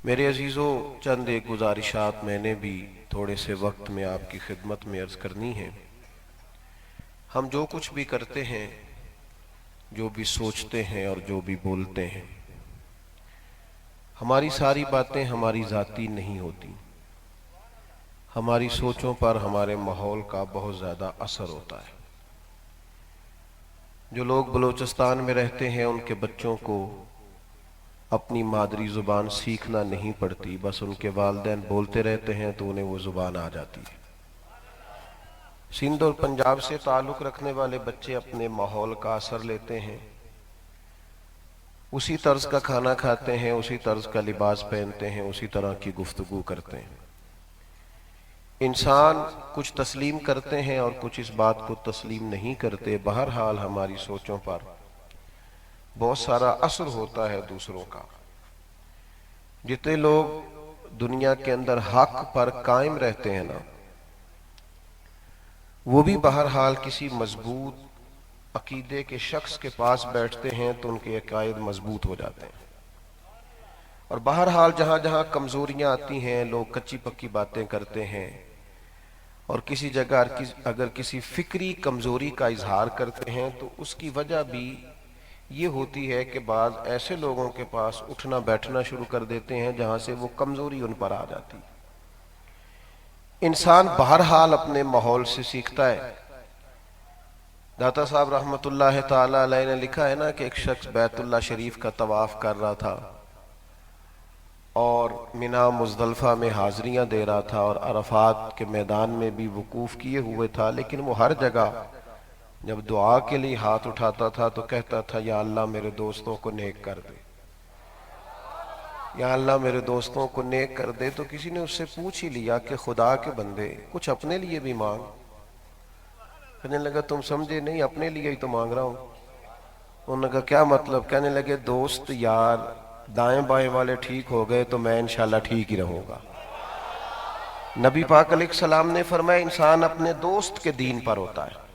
میرے عزیزوں، چند ایک گزارشات میں نے بھی تھوڑے سے وقت میں آپ کی خدمت میں عرض کرنی ہے۔ ہم جو کچھ بھی کرتے ہیں، جو بھی سوچتے ہیں اور جو بھی بولتے ہیں، ہماری ساری باتیں ہماری ذاتی نہیں ہوتی۔ ہماری سوچوں پر ہمارے ماحول کا بہت زیادہ اثر ہوتا ہے۔ جو لوگ بلوچستان میں رہتے ہیں ان کے بچوں کو اپنی مادری زبان سیکھنا نہیں پڑتی، بس ان کے والدین بولتے رہتے ہیں تو انہیں وہ زبان آ جاتی ہے۔ سندھ اور پنجاب سے تعلق رکھنے والے بچے اپنے ماحول کا اثر لیتے ہیں، اسی طرز کا کھانا کھاتے ہیں، اسی طرز کا لباس پہنتے ہیں، اسی طرح کی گفتگو کرتے ہیں۔ انسان کچھ تسلیم کرتے ہیں اور کچھ اس بات کو تسلیم نہیں کرتے۔ بہرحال ہماری سوچوں پر بہت سارا اثر ہوتا ہے دوسروں کا۔ جتنے لوگ دنیا کے اندر حق پر قائم رہتے ہیں نا، وہ بھی بہرحال کسی مضبوط عقیدے کے شخص کے پاس بیٹھتے ہیں تو ان کے عقائد مضبوط ہو جاتے ہیں۔ اور بہرحال جہاں جہاں کمزوریاں آتی ہیں، لوگ کچی پکی باتیں کرتے ہیں، اور کسی جگہ اگر کسی فکری کمزوری کا اظہار کرتے ہیں تو اس کی وجہ بھی یہ ہوتی ہے کہ بعض ایسے لوگوں کے پاس اٹھنا بیٹھنا شروع کر دیتے ہیں جہاں سے وہ کمزوری ان پر آ جاتی۔ انسان بہرحال اپنے ماحول سے سیکھتا ہے۔ داتا صاحب رحمت اللہ تعالی علیہ نے لکھا ہے نا کہ ایک شخص بیت اللہ شریف کا طواف کر رہا تھا اور منا مزدلفہ میں حاضریاں دے رہا تھا اور عرفات کے میدان میں بھی وقوف کیے ہوئے تھا، لیکن وہ ہر جگہ جب دعا کے لیے ہاتھ اٹھاتا تھا تو کہتا تھا یا اللہ میرے دوستوں کو نیک کر دے، یا اللہ میرے دوستوں کو نیک کر دے۔ تو کسی نے اس سے پوچھ ہی لیا کہ خدا کے بندے کچھ اپنے لیے بھی مانگ۔ کہنے لگا تم سمجھے نہیں، اپنے لیے ہی تو مانگ رہا ہوں۔ انہوں نے کہا کیا مطلب؟ کہنے لگے دوست یار دائیں بائیں والے ٹھیک ہو گئے تو میں انشاءاللہ ٹھیک ہی رہوں گا۔ نبی پاک علیہ السلام نے فرمایا انسان اپنے دوست کے دین پر ہوتا ہے۔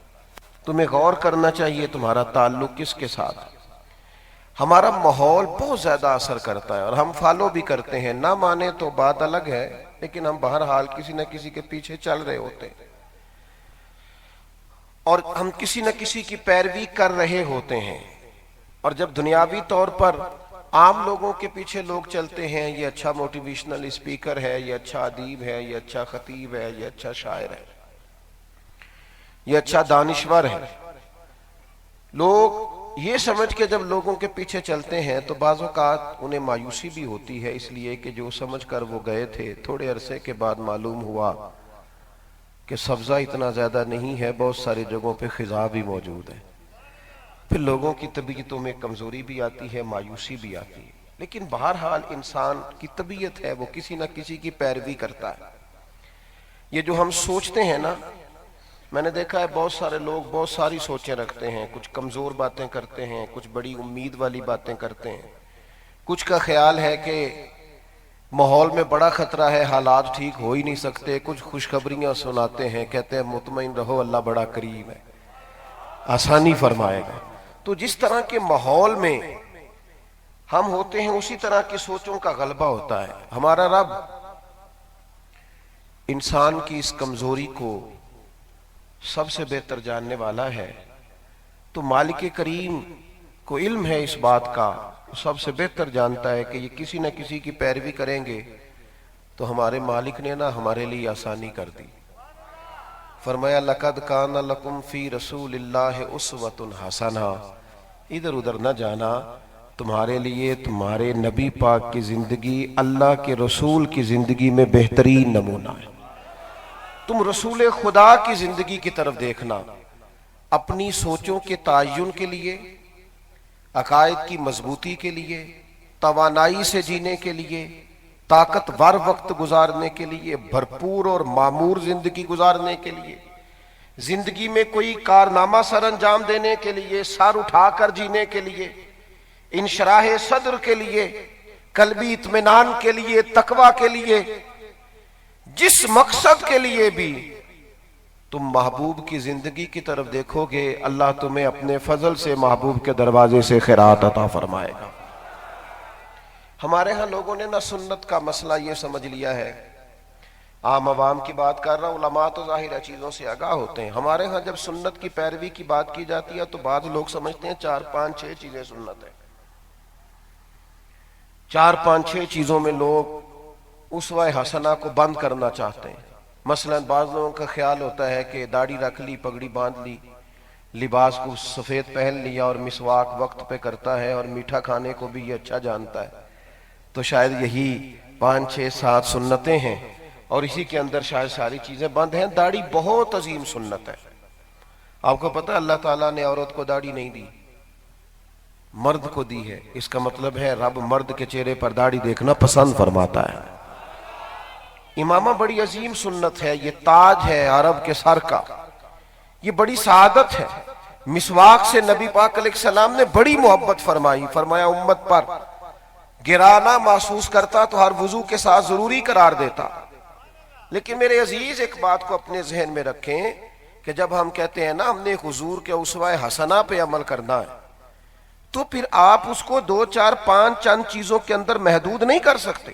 تمہیں غور کرنا چاہیے تمہارا تعلق کس کے ساتھ۔ ہمارا ماحول بہت زیادہ اثر کرتا ہے اور ہم فالو بھی کرتے ہیں، نہ مانے تو بات الگ ہے، لیکن ہم بہرحال کسی نہ کسی کے پیچھے چل رہے ہوتے ہیں اور ہم کسی نہ کسی کی پیروی کر رہے ہوتے ہیں۔ اور جب دنیاوی طور پر عام لوگوں کے پیچھے لوگ چلتے ہیں، یہ اچھا موٹیویشنل اسپیکر ہے، یہ اچھا ادیب ہے، یہ اچھا خطیب ہے، یہ اچھا شاعر ہے، یہ اچھا دانشور ہے، لوگ یہ سمجھ کے جب لوگوں کے پیچھے چلتے ہیں تو بعض اوقات انہیں مایوسی بھی ہوتی ہے، اس لیے کہ جو سمجھ کر وہ گئے تھے تھوڑے عرصے کے بعد معلوم ہوا کہ سبزہ اتنا زیادہ نہیں ہے، بہت ساری جگہوں پہ خزاں بھی موجود ہے۔ پھر لوگوں کی طبیعتوں میں کمزوری بھی آتی ہے، مایوسی بھی آتی ہے، لیکن بہرحال انسان کی طبیعت ہے وہ کسی نہ کسی کی پیروی کرتا ہے۔ یہ جو ہم سوچتے ہیں نا، میں نے دیکھا ہے بہت سارے لوگ بہت ساری سوچیں رکھتے ہیں، کچھ کمزور باتیں کرتے ہیں، کچھ بڑی امید والی باتیں کرتے ہیں، کچھ کا خیال ہے کہ ماحول میں بڑا خطرہ ہے، حالات ٹھیک ہو ہی نہیں سکتے، کچھ خوشخبریاں سناتے ہیں، کہتے ہیں مطمئن رہو اللہ بڑا قریب ہے، آسانی فرمائے گا۔ تو جس طرح کے ماحول میں ہم ہوتے ہیں اسی طرح کی سوچوں کا غلبہ ہوتا ہے۔ ہمارا رب انسان کی اس کمزوری کو سب سے بہتر جاننے والا ہے، تو مالک کریم کو علم ہے اس بات کا، سب سے بہتر جانتا ہے کہ یہ کسی نہ کسی کی پیروی کریں گے تو ہمارے مالک نے نا ہمارے لیے آسانی کر دی۔ فرمایا لَقَدْ كَانَ لَكُمْ فِي رَسُولِ اللَّهِ أُسْوَةٌ حَسَنَةٌ۔ ادھر ادھر نہ جانا، تمہارے لیے تمہارے نبی پاک کی زندگی اللہ کے رسول کی زندگی میں بہترین نمونہ ہے۔ تم رسول خدا کی زندگی کی طرف دیکھنا، اپنی سوچوں کے تعین کے لیے، عقائد کی مضبوطی کے لیے، توانائی سے جینے کے لیے، طاقتور وقت گزارنے کے لیے، بھرپور اور معمور زندگی گزارنے کے لیے، زندگی میں کوئی کارنامہ سر انجام دینے کے لیے، سر اٹھا کر جینے کے لیے، انشراح صدر کے لیے، قلبی اطمینان کے لیے، تقوی کے لیے، جس مقصد کے لیے بھی تم محبوب کی زندگی کی طرف دیکھو گے، اللہ تمہیں اپنے فضل سے محبوب کے دروازے سے خیرات عطا فرمائے گا۔ ہمارے ہاں لوگوں نے نہ سنت کا مسئلہ یہ سمجھ لیا ہے، عام عوام کی بات کر رہا ہوں، علماء تو ظاہرہ چیزوں سے آگاہ ہوتے ہیں، ہمارے ہاں جب سنت کی پیروی کی بات کی جاتی ہے تو بعض لوگ سمجھتے ہیں 4 5 6 چیزیں سنت ہے، 4 5 6 چیزوں میں لوگ اسوہ حسنہ کو بند کرنا چاہتے ہیں۔ مثلا بعض لوگوں کا خیال ہوتا ہے کہ داڑھی رکھ لی، پگڑی باندھ لی، لباس کو سفید پہن لیا اور مسواک وقت پہ کرتا ہے اور میٹھا کھانے کو بھی یہ اچھا جانتا ہے، تو شاید یہی 5 6 7 سنتیں ہیں اور اسی کے اندر شاید ساری چیزیں بند ہیں۔ داڑھی بہت عظیم سنت ہے۔ آپ کو پتہ ہے اللہ تعالیٰ نے عورت کو داڑھی نہیں دی، مرد کو دی ہے، اس کا مطلب ہے رب مرد کے چہرے پر داڑھی دیکھنا پسند فرماتا ہے۔ امامہ بڑی عظیم سنت ہے، یہ تاج ہے عرب کے سر کا، یہ بڑی سعادت ہے۔ مسواک سے نبی پاک علیہ السلام نے بڑی محبت فرمائی، فرمایا امت پر گرانا محسوس کرتا تو ہر وضو کے ساتھ ضروری قرار دیتا۔ لیکن میرے عزیز ایک بات کو اپنے ذہن میں رکھیں کہ جب ہم کہتے ہیں نا ہم نے حضور کے اسوہ حسنہ پہ عمل کرنا ہے، تو پھر آپ اس کو 2 4 5 چند چیزوں کے اندر محدود نہیں کر سکتے،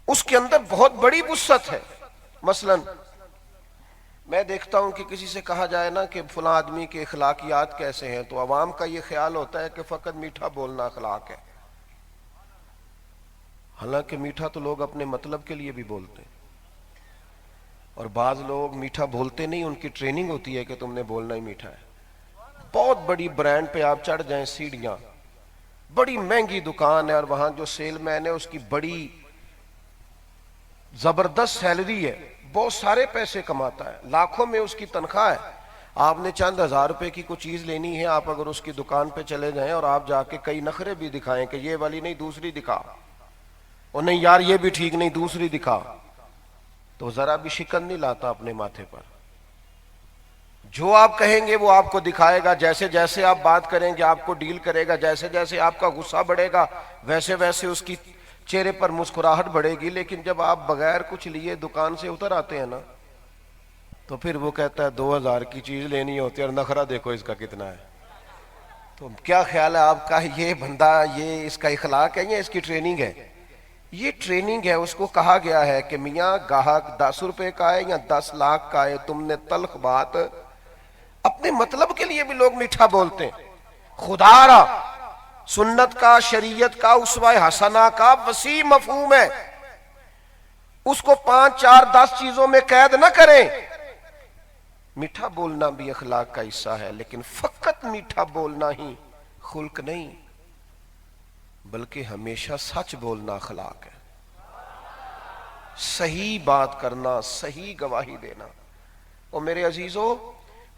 اس کے اندر بہت بڑی وسعت ہے۔ مثلا میں دیکھتا ہوں کہ کسی سے کہا جائے نا کہ فلاں آدمی کے اخلاقیات کیسے ہیں، تو عوام کا یہ خیال ہوتا ہے کہ فقط میٹھا بولنا اخلاق ہے، حالانکہ میٹھا تو لوگ اپنے مطلب کے لیے بھی بولتے ہیں، اور بعض لوگ میٹھا بولتے نہیں، ان کی ٹریننگ ہوتی ہے کہ تم نے بولنا ہی میٹھا ہے۔ بہت بڑی برانڈ پہ آپ چڑھ جائیں، سیڑھیاں، بڑی مہنگی دکان ہے اور وہاں جو سیل مین ہے اس کی بڑی زبردست سیلری ہے، بہت سارے پیسے کماتا ہے، لاکھوں میں اس کی تنخواہ ہے۔ آپ نے چند ہزار روپے کی کوئی چیز لینی ہے، آپ اگر اس کی دکان پہ چلے جائیں اور آپ جا کے کئی نخرے بھی دکھائیں کہ یہ والی نہیں دوسری دکھا، اور نہیں یار یہ بھی ٹھیک نہیں دوسری دکھا، تو ذرا بھی شکن نہیں لاتا اپنے ماتھے پر۔ جو آپ کہیں گے وہ آپ کو دکھائے گا، جیسے جیسے آپ بات کریں گے آپ کو ڈیل کرے گا، جیسے جیسے آپ کا غصہ بڑھے گا ویسے ویسے اس کی چہرے پر مسکراہٹ بڑھے گی۔ لیکن جب آپ بغیر کچھ لیے دکان سے اتر آتے ہیں نا تو پھر وہ کہتا ہے 2000 کی چیز لینی ہوتی ہے اور نخرہ دیکھو اس کا کتنا ہے۔ تو کیا خیال ہے آپ کا، یہ بندہ یہ اس کا اخلاق ہے یا اس کی ٹریننگ ہے؟ یہ ٹریننگ ہے۔ اس کو کہا گیا ہے کہ میاں گاہک 10 روپے کا ہے یا 10 لاکھ کا ہے، تم نے تلخ بات، اپنے مطلب کے لیے بھی لوگ میٹھا بولتے ہیں۔ خدا را سنت کا، شریعت کا، اسوہ حسنہ کا وسیع مفہوم ہے، اس کو 5 4 10 چیزوں میں قید نہ کریں۔ میٹھا بولنا بھی اخلاق کا حصہ ہے، لیکن فقط میٹھا بولنا ہی خلق نہیں، بلکہ ہمیشہ سچ بولنا اخلاق ہے، صحیح بات کرنا، صحیح گواہی دینا۔ اور میرے عزیزو،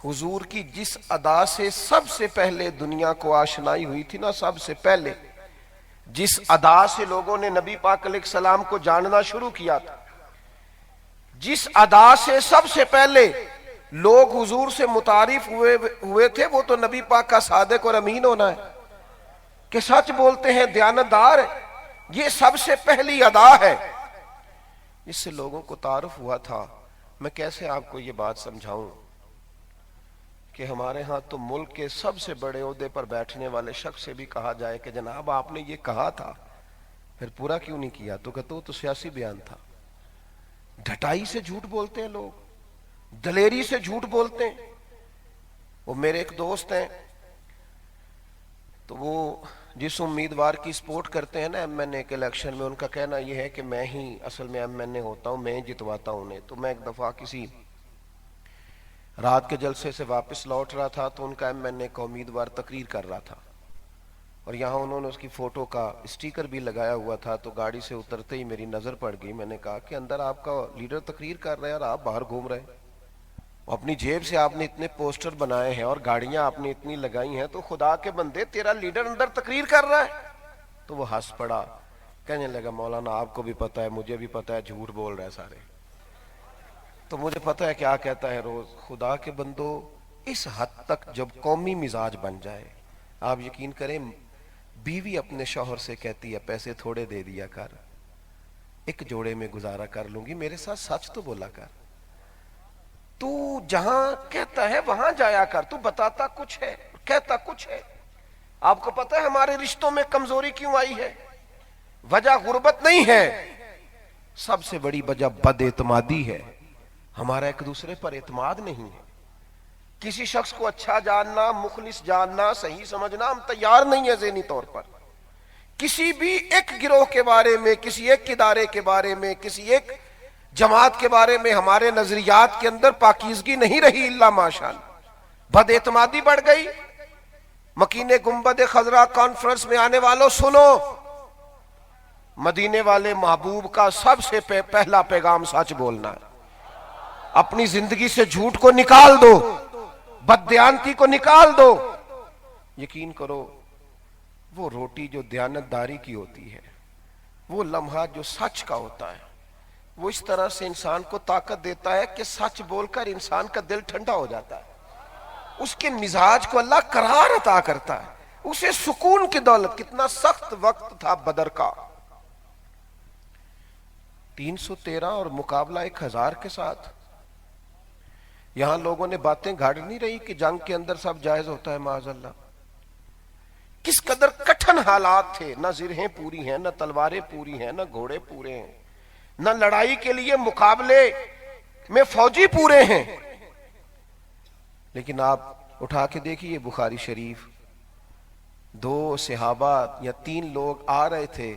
حضور کی جس ادا سے سب سے پہلے دنیا کو آشنائی ہوئی تھی نا، سب سے پہلے جس ادا سے لوگوں نے نبی پاک علیہ السلام کو جاننا شروع کیا تھا، جس ادا سے سب سے پہلے لوگ حضور سے متعارف ہوئے تھے، وہ تو نبی پاک کا صادق اور امین ہونا ہے، کہ سچ بولتے ہیں، دیانتدار ہے۔ یہ سب سے پہلی ادا ہے جس سے لوگوں کو تعارف ہوا تھا۔ میں کیسے آپ کو یہ بات سمجھاؤں کہ ہمارے ہاں تو ملک کے سب سے بڑے عہدے پر بیٹھنے والے شخص سے بھی کہا جائے کہ جناب آپ نے یہ کہا تھا پھر پورا کیوں نہیں کیا، تو کہتے تو سیاسی بیان تھا۔ ڈھٹائی سے جھوٹ بولتے ہیں لوگ، دلیری سے جھوٹ بولتے ہیں۔ وہ میرے ایک دوست ہیں، تو وہ جس امیدوار کی سپورٹ کرتے ہیں نا ایم این اے کے الیکشن میں، ان کا کہنا یہ ہے کہ میں ہی اصل میں ایم این اے ہوتا ہوں، میں جتواتا ہوں انہیں۔ تو میں ایک دفعہ کسی رات کے جلسے سے واپس لوٹ رہا تھا تو ان کا ایم این اے کا امیدوار تقریر کر رہا تھا، اور یہاں انہوں نے اس کی فوٹو کا اسٹیکر بھی لگایا ہوا تھا۔ تو گاڑی سے اترتے ہی میری نظر پڑ گئی، میں نے کہا کہ اندر آپ کا لیڈر تقریر کر رہے ہیں اور آپ باہر گھوم رہے ہیں، اپنی جیب سے آپ نے اتنے پوسٹر بنائے ہیں اور گاڑیاں آپ نے اتنی لگائی ہیں، تو خدا کے بندے تیرا لیڈر اندر تقریر کر رہا ہے۔ تو وہ ہنس پڑا، کہنے لگا مولانا آپ کو بھی پتا ہے، مجھے بھی پتا ہے، جھوٹ بول رہے ہیں سارے۔ تو مجھے پتا ہے کیا کہتا ہے روز، خدا کے بندو اس حد تک جب قومی مزاج بن جائے، آپ یقین کریں بیوی اپنے شوہر سے کہتی ہے پیسے تھوڑے دے دیا کر، ایک جوڑے میں گزارا کر لوں گی، میرے ساتھ سچ تو بولا کر، تو جہاں کہتا ہے وہاں جایا کر، تو بتاتا کچھ ہے کہتا کچھ ہے۔ آپ کو پتا ہے ہمارے رشتوں میں کمزوری کیوں آئی ہے؟ وجہ غربت نہیں ہے، سب سے بڑی وجہ بد اعتمادی ہے، ہمارا ایک دوسرے پر اعتماد نہیں ہے۔ کسی شخص کو اچھا جاننا، مخلص جاننا، صحیح سمجھنا ہم تیار نہیں ہے ذہنی طور پر۔ کسی بھی ایک گروہ کے بارے میں، کسی ایک ادارے کے بارے میں، کسی ایک جماعت کے بارے میں ہمارے نظریات کے اندر پاکیزگی نہیں رہی الا ماشاءاللہ، بد اعتمادی بڑھ گئی۔ مکین گنبد خضرا کانفرنس میں آنے والوں سنو، مدینے والے محبوب کا سب سے پہلا پیغام سچ بولنا ہے۔ اپنی زندگی سے جھوٹ کو نکال دو، بددیانتی کو نکال دو۔ یقین کرو وہ روٹی جو دیانتداری کی ہوتی ہے، وہ لمحہ جو سچ کا ہوتا ہے، وہ اس طرح سے انسان کو طاقت دیتا ہے کہ سچ بول کر انسان کا دل ٹھنڈا ہو جاتا ہے، اس کے مزاج کو اللہ قرار عطا کرتا ہے، اسے سکون کی دولت۔ کتنا سخت وقت تھا بدر کا، 313 اور مقابلہ 1000 کے ساتھ۔ یہاں لوگوں نے باتیں گھاڑ نہیں رہی کہ جنگ کے اندر سب جائز ہوتا ہے، معاذ اللہ۔ کس قدر کٹھن حالات تھے، نہ زرہیں پوری ہیں، نہ تلواریں پوری ہیں، نہ گھوڑے پورے ہیں، نہ لڑائی کے لیے مقابلے میں فوجی پورے ہیں۔ لیکن آپ اٹھا کے دیکھیے بخاری شریف، 2 صحابہ یا 3 لوگ آ رہے تھے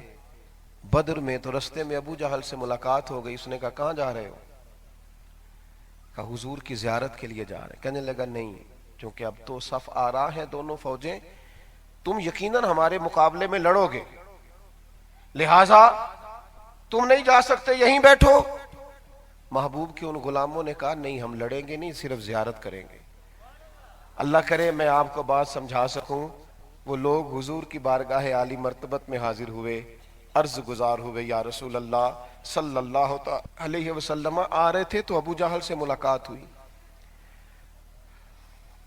بدر میں، تو رستے میں ابو جہل سے ملاقات ہو گئی۔ اس نے کہا کہاں جا رہے ہو؟ کہا حضور کی زیارت کے لیے جا رہے ہیں۔ کہنے لگا نہیں، چونکہ اب تو صف آرا ہیں دونوں فوجیں، تم یقیناً ہمارے مقابلے میں لڑو گے، لہٰذا تم نہیں جا سکتے، یہیں بیٹھو۔ محبوب کے ان غلاموں نے کہا نہیں، ہم لڑیں گے نہیں، صرف زیارت کریں گے۔ اللہ کرے میں آپ کو بات سمجھا سکوں۔ وہ لوگ حضور کی بارگاہ عالی مرتبت میں حاضر ہوئے، عرض گزار ہوئے، یا رسول اللہ صلی اللہ علیہ وسلم آ رہے تھے تو ابو جہل سے ملاقات ہوئی۔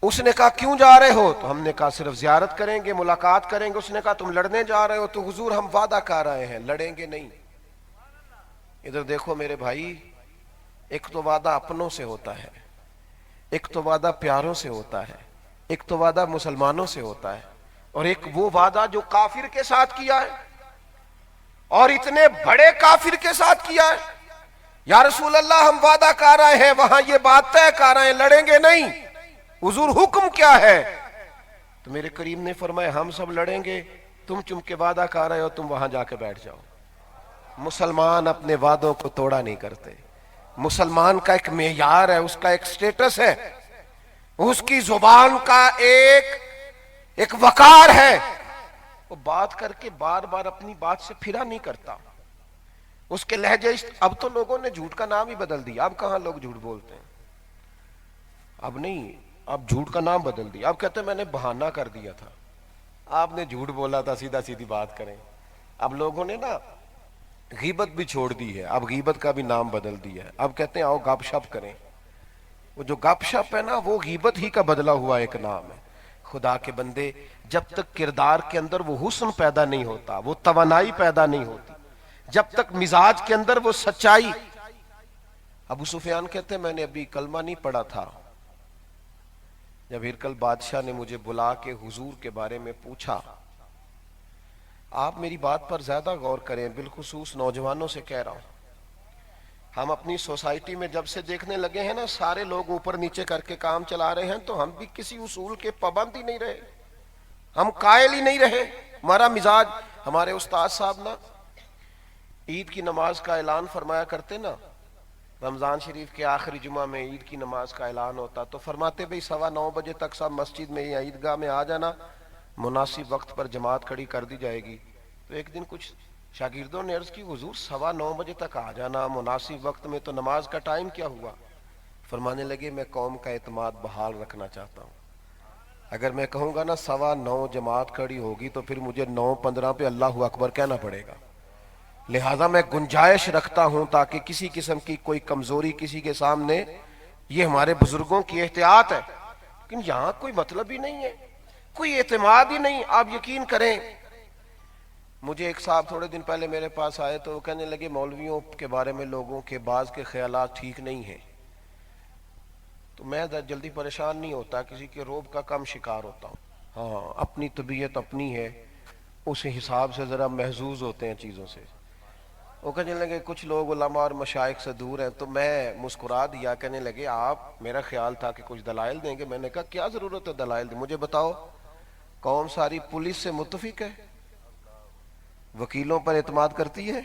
اس نے کہا کیوں جا رہے ہو؟ تو ہم نے کہا صرف زیارت کریں گے، ملاقات کریں گے۔ اس نے کہا تم لڑنے جا رہے ہو؟ تو حضور ہم وعدہ کر رہے ہیں لڑیں گے نہیں۔ ادھر دیکھو میرے بھائی، ایک تو وعدہ اپنوں سے ہوتا ہے، ایک تو وعدہ پیاروں سے ہوتا ہے، ایک تو وعدہ مسلمانوں سے ہوتا ہے، اور ایک وہ وعدہ جو کافر کے ساتھ کیا ہے، اور اتنے بڑے کافر کے ساتھ کیا ہے۔ یا رسول اللہ ہم وعدہ کر رہے ہیں، وہاں یہ بات طے کر رہے ہیں لڑیں گے نہیں، حضور حکم کیا ہے؟ تو میرے کریم نے فرمایا ہم سب لڑیں گے، تم چونکہ وعدہ کر رہے ہو تم وہاں جا کے بیٹھ جاؤ۔ مسلمان اپنے وعدوں کو توڑا نہیں کرتے، مسلمان کا ایک معیار ہے، اس کا ایک سٹیٹس ہے، اس کی زبان کا ایک وقار ہے، وہ بات کر کے بار بار اپنی بات سے پھرا نہیں کرتا۔ اس کے لہجے، اب تو لوگوں نے جھوٹ کا نام ہی بدل دیا، اب کہاں لوگ جھوٹ بولتے ہیں، اب نہیں، اب جھوٹ کا نام بدل دیا، اب کہتے ہیں میں نے بہانہ کر دیا تھا، آپ نے جھوٹ بولا تھا، سیدھا سیدھی بات کریں۔ اب لوگوں نے نا غیبت بھی چھوڑ دی ہے، اب غیبت کا بھی نام بدل دیا ہے، اب کہتے ہیں آؤ گپ شپ کریں۔ وہ جو گپ شپ ہے نا، وہ غیبت ہی کا بدلا ہوا ایک نام ہے۔ خدا کے بندے، جب تک کردار کے اندر وہ حسن پیدا نہیں ہوتا، وہ توانائی پیدا نہیں ہوتی، جب تک مزاج کے اندر وہ سچائی۔ ابو سفیان کہتے ہیں میں نے ابھی کلمہ نہیں پڑھا تھا، جب ہرقل بادشاہ نے مجھے بلا کے حضور کے بارے میں پوچھا۔ آپ میری بات پر زیادہ غور کریں، بالخصوص نوجوانوں سے کہہ رہا ہوں، ہم اپنی سوسائٹی میں جب سے دیکھنے لگے ہیں نا سارے لوگ اوپر نیچے کر کے کام چلا رہے ہیں، تو ہم بھی کسی اصول کے پابند ہی نہیں رہے، ہم قائل ہی نہیں رہے۔ ہمارا مزاج، ہمارے استاد صاحب نا عید کی نماز کا اعلان فرمایا کرتے نا، رمضان شریف کے آخری جمعہ میں عید کی نماز کا اعلان ہوتا تو فرماتے بھئی 9:15 بجے تک سب مسجد میں یا عیدگاہ میں آ جانا، مناسب وقت پر جماعت کھڑی کر دی جائے گی۔ تو ایک دن کچھ شاگردوں نے عرض کی حضور 9:15 بجے تک آ جانا مناسب وقت میں، تو نماز کا ٹائم کیا ہوا؟ فرمانے لگے میں قوم کا اعتماد بحال رکھنا چاہتا ہوں، اگر میں کہوں گا نا 9:15 جماعت کھڑی ہوگی تو پھر مجھے 9:15 پہ اللہ اکبر کہنا پڑے گا، لہٰذا میں گنجائش رکھتا ہوں تاکہ کسی قسم کی کوئی کمزوری کسی کے سامنے، یہ ہمارے بزرگوں کی احتیاط ہے۔ لیکن یہاں کوئی مطلب ہی نہیں ہے، کوئی اعتماد ہی نہیں۔ آپ یقین کریں، مجھے ایک صاحب تھوڑے دن پہلے میرے پاس آئے تو وہ کہنے لگے مولویوں کے بارے میں لوگوں کے بعض کے خیالات ٹھیک نہیں ہیں، تو میں جلدی پریشان نہیں ہوتا، کسی کے روب کا کم شکار ہوتا ہوں۔ ہاں اپنی طبیعت اپنی ہے، اس حساب سے ذرا محظوظ ہوتے ہیں چیزوں سے. وہ کہنے لگے کچھ لوگ علماء اور مشائخ سے دور ہیں, تو میں مسکرا دیا, کہنے لگے آپ, میرا خیال تھا کہ کچھ دلائل دیں گے. میں نے کہا کیا ضرورت ہے دلائل دیں, مجھے بتاؤ قوم ساری پولیس سے متفق ہے, وکیلوں پر اعتماد کرتی ہے,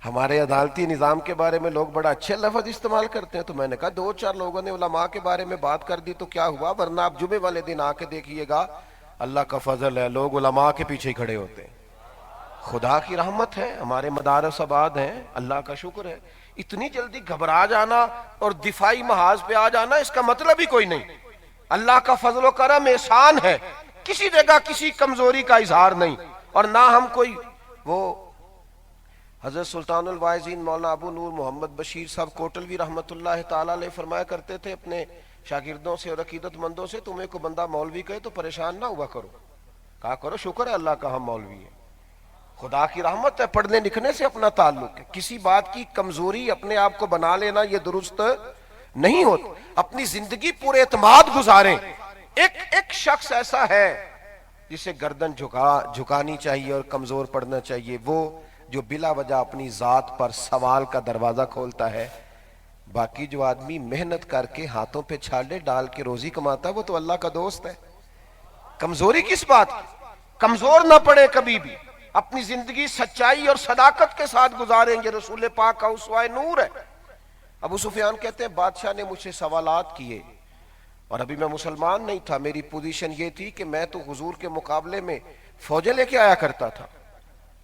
ہمارے عدالتی نظام کے بارے میں لوگ بڑا اچھے لفظ استعمال کرتے ہیں. تو میں نے کہا دو چار لوگوں نے علماء کے بارے میں بات کر دی تو کیا ہوا, ورنہ آپ جمعے والے دن آ کے دیکھیے گا, اللہ کا فضل ہے, لوگ علماء کے پیچھے کھڑے ہوتے ہیں. خدا کی رحمت ہے, ہمارے مدارس آباد ہیں, اللہ کا شکر ہے. اتنی جلدی گھبرا جانا اور دفاعی محاذ پہ آ جانا اس کا مطلب ہی کوئی نہیں. اللہ کا فضل و کرم احسان ہے, کسی جگہ کسی کمزوری کا اظہار نہیں. اور نہ ہم کوئی وہ حضرت سلطان الواعظین مولانا ابو نور محمد بشیر صاحب کوٹلوی رحمت اللہ تعالی علیہ فرمایا کرتے تھے اپنے شاگردوں سے اور عقیدت مندوں سے, تمہیں کو بندہ مولوی کہے تو پریشان نہ ہوا کرو, کہا کرو شکر ہے اللہ کا ہم مولوی ہیں, خدا کی رحمت ہے, پڑھنے لکھنے سے اپنا تعلق ہے. کسی بات کی کمزوری اپنے آپ کو بنا لینا یہ درست نہیں ہوتا. اپنی زندگی پورے اعتماد گزاریں. ایک شخص ایسا ہے جسے گردن جھکانی چاہیے اور کمزور پڑنا چاہیے, وہ جو بلا وجہ اپنی ذات پر سوال کا دروازہ کھولتا ہے. باقی جو آدمی محنت کر کے ہاتھوں پہ چھالے ڈال کے روزی کماتا ہے وہ تو اللہ کا دوست ہے. کمزوری کس بات کی, کمزور نہ پڑے کبھی بھی, اپنی زندگی سچائی اور صداقت کے ساتھ گزاریں. یہ رسول پاک کا اسوہ نور ہے. ابو سفیان کہتے ہیں بادشاہ نے مجھ سے سوالات کیے اور ابھی میں مسلمان نہیں تھا, میری پوزیشن یہ تھی کہ میں تو حضور کے مقابلے میں فوجیں لے کے آیا کرتا تھا,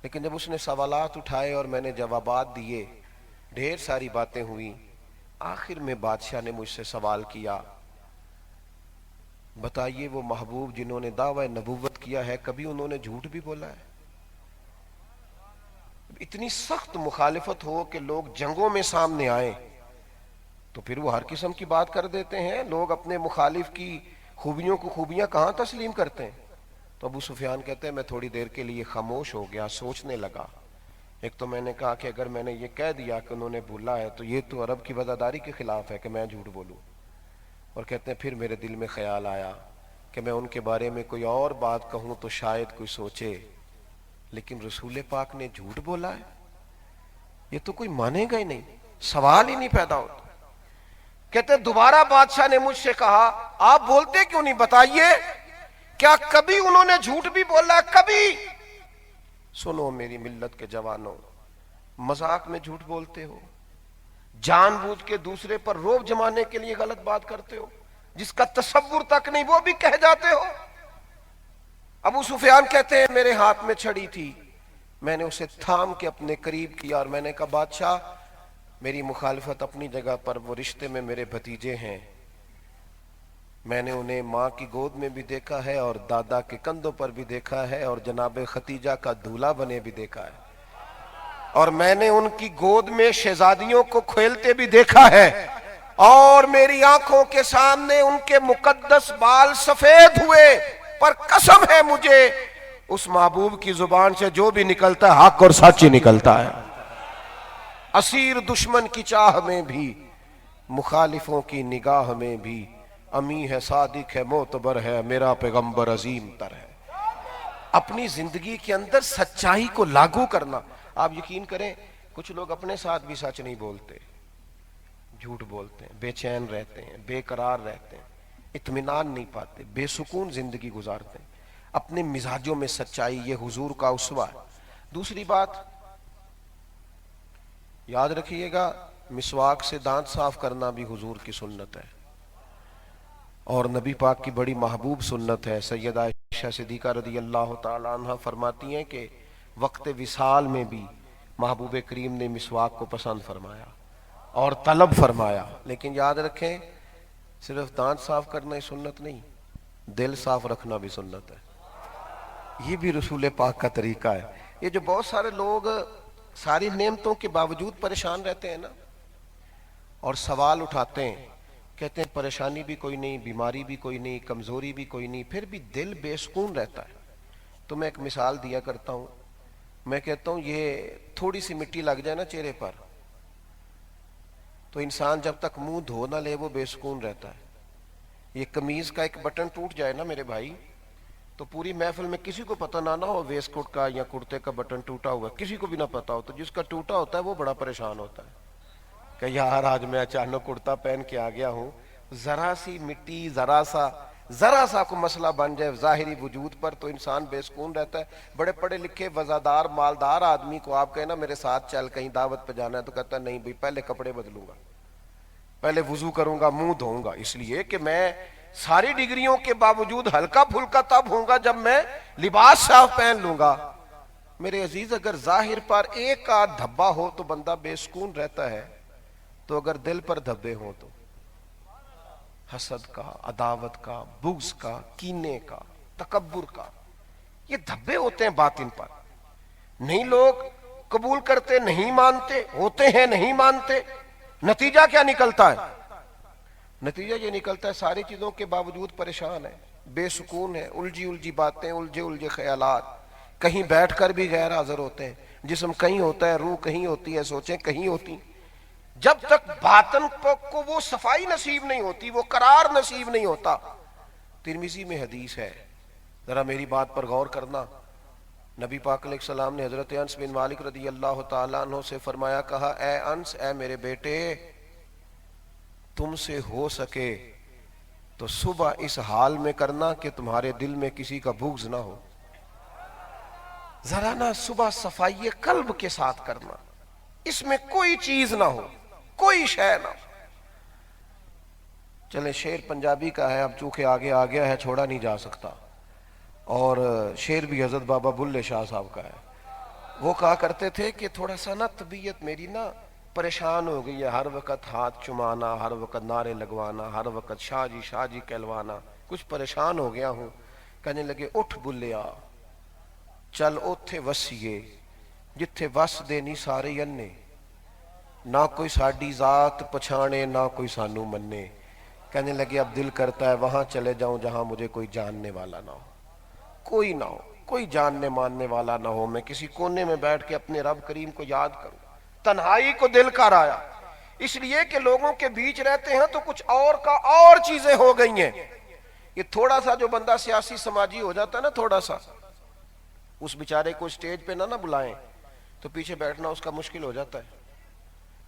لیکن جب اس نے سوالات اٹھائے اور میں نے جوابات دیے, ڈھیر ساری باتیں ہوئیں. آخر میں بادشاہ نے مجھ سے سوال کیا, بتائیے وہ محبوب جنہوں نے دعوی نبوت کیا ہے کبھی انہوں نے جھوٹ بھی بولا ہے؟ اتنی سخت مخالفت ہو کہ لوگ جنگوں میں سامنے آئیں تو پھر وہ ہر قسم کی بات کر دیتے ہیں. لوگ اپنے مخالف کی خوبیوں کو خوبیاں کہاں تسلیم کرتے ہیں. تو ابو سفیان کہتے ہیں میں تھوڑی دیر کے لیے خاموش ہو گیا, سوچنے لگا. ایک تو میں نے کہا کہ اگر میں نے یہ کہہ دیا کہ انہوں نے بولا ہے تو یہ تو عرب کی وفاداری کے خلاف ہے کہ میں جھوٹ بولوں. اور کہتے ہیں پھر میرے دل میں خیال آیا کہ میں ان کے بارے میں کوئی اور بات کہوں تو شاید کوئی سوچے, لیکن رسول پاک نے جھوٹ بولا ہے, یہ تو کوئی مانے گا ہی نہیں, سوال ہی نہیں پیدا ہوتا. کہتے دوبارہ بادشاہ نے مجھ سے کہا آپ بولتے کیوں نہیں, بتائیے کیا کبھی انہوں نے جھوٹ بھی بولا؟ کبھی. سنو میری ملت کے جوانوں, مذاق میں جھوٹ بولتے ہو, جان بوجھ کے دوسرے پر روب جمانے کے لیے غلط بات کرتے ہو, جس کا تصور تک نہیں وہ بھی کہہ جاتے ہو. ابو سفیان کہتے ہیں میرے ہاتھ میں چھڑی تھی, میں نے اسے تھام کے اپنے قریب کیا اور میں نے کہا بادشاہ میری مخالفت اپنی جگہ پر, وہ رشتے میں میرے بھتیجے ہیں, میں نے انہیں ماں کی گود میں بھی دیکھا ہے اور دادا کے کندھوں پر بھی دیکھا ہے اور جناب ختیجہ کا دولہا بنے بھی دیکھا ہے, اور میں نے ان کی گود میں شہزادیوں کو کھیلتے بھی دیکھا ہے, اور میری آنکھوں کے سامنے ان کے مقدس بال سفید ہوئے, پر قسم ہے مجھے اس محبوب کی زبان سے جو بھی نکلتا ہے حق اور سچ ہی نکلتا ہے. اسیر دشمن کی چاہ میں بھی, مخالفوں کی نگاہ میں بھی, امی ہے صادق ہے معتبر ہے, میرا پیغمبر عظیم تر ہے. اپنی زندگی کے اندر سچائی کو لاگو کرنا. آپ یقین کریں کچھ لوگ اپنے ساتھ بھی سچ نہیں بولتے, جھوٹ بولتے ہیں, بے چین رہتے ہیں, بے قرار رہتے ہیں, اطمینان نہیں پاتے, بے سکون زندگی گزارتے ہیں. اپنے مزاجوں میں سچائی, یہ حضور کا اسوہ ہے. دوسری بات یاد رکھیے گا, مسواک سے دانت صاف کرنا بھی حضور کی سنت ہے اور نبی پاک کی بڑی محبوب سنت ہے. سیدہ عائشہ صدیقہ رضی اللہ تعالی عنہ فرماتی ہیں کہ وقت وصال میں بھی محبوب کریم نے مسواک کو پسند فرمایا اور طلب فرمایا. لیکن یاد رکھیں صرف دانت صاف کرنا ہی سنت نہیں, دل صاف رکھنا بھی سنت ہے. یہ بھی رسول پاک کا طریقہ ہے. یہ جو بہت سارے لوگ ساری نعمتوں کے باوجود پریشان رہتے ہیں نا, اور سوال اٹھاتے ہیں, کہتے ہیں پریشانی بھی کوئی نہیں, بیماری بھی کوئی نہیں, کمزوری بھی کوئی نہیں, پھر بھی دل بے سکون رہتا ہے. تو میں ایک مثال دیا کرتا ہوں, میں کہتا ہوں یہ تھوڑی سی مٹی لگ جائے نا چہرے پر تو انسان جب تک منہ دھو نہ لے وہ بے سکون رہتا ہے. یہ قمیض کا ایک بٹن ٹوٹ جائے نا میرے بھائی تو پوری محفل میں کسی کو پتہ نہ ہو ویسٹ کوٹ کا یا کرتے کا بٹن ٹوٹا ہوا، کسی کو بھی نہ پتا ہو، تو جس کا ٹوٹا ہوتا ہے وہ بڑا پریشان ہوتا ہے کہ یار آج میں اچانک کرتا پہن کے آ گیا ہوں، ذرا سی مٹی، ذرا سا کو مسئلہ بن جائے ظاہری وجود پر تو انسان بے سکون رہتا ہے۔ بڑے پڑھے لکھے وزادار مالدار آدمی کو آپ کہیں نا میرے ساتھ چل کہیں دعوت پہ جانا ہے، تو کہتا ہے نہیں بھائی پہلے کپڑے بدلوں گا، پہلے وضو کروں گا، منہ دھوؤں گا، اس لیے کہ میں ساری ڈگریوں کے باوجود ہلکا پھلکا تب ہوں گا جب میں لباس صاف پہن لوں گا۔ میرے عزیز، اگر ظاہر پر ایک آدھ دھبا ہو تو بندہ بے سکون رہتا ہے، تو اگر دل پر دھبے ہوں تو حسد کا، عداوت کا، بغض کا، کینے کا، تکبر کا، یہ دھبے ہوتے ہیں باطن پر۔ نہیں لوگ قبول کرتے، نہیں مانتے، ہوتے ہیں نہیں مانتے، نتیجہ کیا نکلتا ہے؟ نتیجہ یہ نکلتا ہے ساری چیزوں کے باوجود پریشان ہے، بے سکون ہے، الجھی باتیں، الجھے خیالات، کہیں بیٹھ کر بھی غیر حاضر ہوتے ہیں، جسم کہیں ہوتا ہے، روح کہیں ہوتی ہے، سوچیں کہیں ہوتی۔ جب تک باطن کو وہ صفائی نصیب نہیں ہوتی، وہ قرار نصیب نہیں ہوتا۔ ترمذی میں حدیث ہے، ذرا میری بات پر غور کرنا۔ نبی پاک علیہ السلام نے حضرت انس بن مالک رضی اللہ تعالیٰ عنہ سے فرمایا، کہا اے انس، اے میرے بیٹے، تم سے ہو سکے تو صبح اس حال میں کرنا کہ تمہارے دل میں کسی کا بغض نہ ہو۔ ذرا نا صبح صفائی قلب کے ساتھ کرنا، اس میں کوئی چیز نہ ہو، کوئی شے نہ ہو۔ چلیں شعر پنجابی کا ہے، اب چونکہ آگے آ گیا ہے چھوڑا نہیں جا سکتا، اور شعر بھی حضرت بابا بلے شاہ صاحب کا ہے۔ وہ کہا کرتے تھے کہ تھوڑا سا نا طبیعت میری نا پریشان ہو گئی ہے، ہر وقت ہاتھ چمانا، ہر وقت نعرے لگوانا، ہر وقت شاہ جی کہلوانا، کچھ پریشان ہو گیا ہوں۔ کہنے لگے اٹھ بلیا، چل اوتھے وسیے جتھے وس دے نہیں سارے انے، نہ کوئی ساڈی ذات پچھانے نہ کوئی سانو منے۔ کہنے لگے اب دل کرتا ہے وہاں چلے جاؤں جہاں مجھے کوئی جاننے والا نہ ہو، کوئی نہ ہو، کوئی جاننے ماننے والا نہ ہو، میں کسی کونے میں بیٹھ کے اپنے رب کریم کو یاد کروں۔ تنہائی کو دل کر آیا، اس لیے کہ لوگوں کے بیچ رہتے ہیں تو کچھ اور کا اور چیزیں ہو گئی ہیں۔ یہ تھوڑا سا جو بندہ سیاسی سماجی ہو جاتا ہے نا، تھوڑا سا اس بیچارے کو سٹیج پہ نہ بلائیں تو پیچھے بیٹھنا اس کا مشکل ہو جاتا ہے۔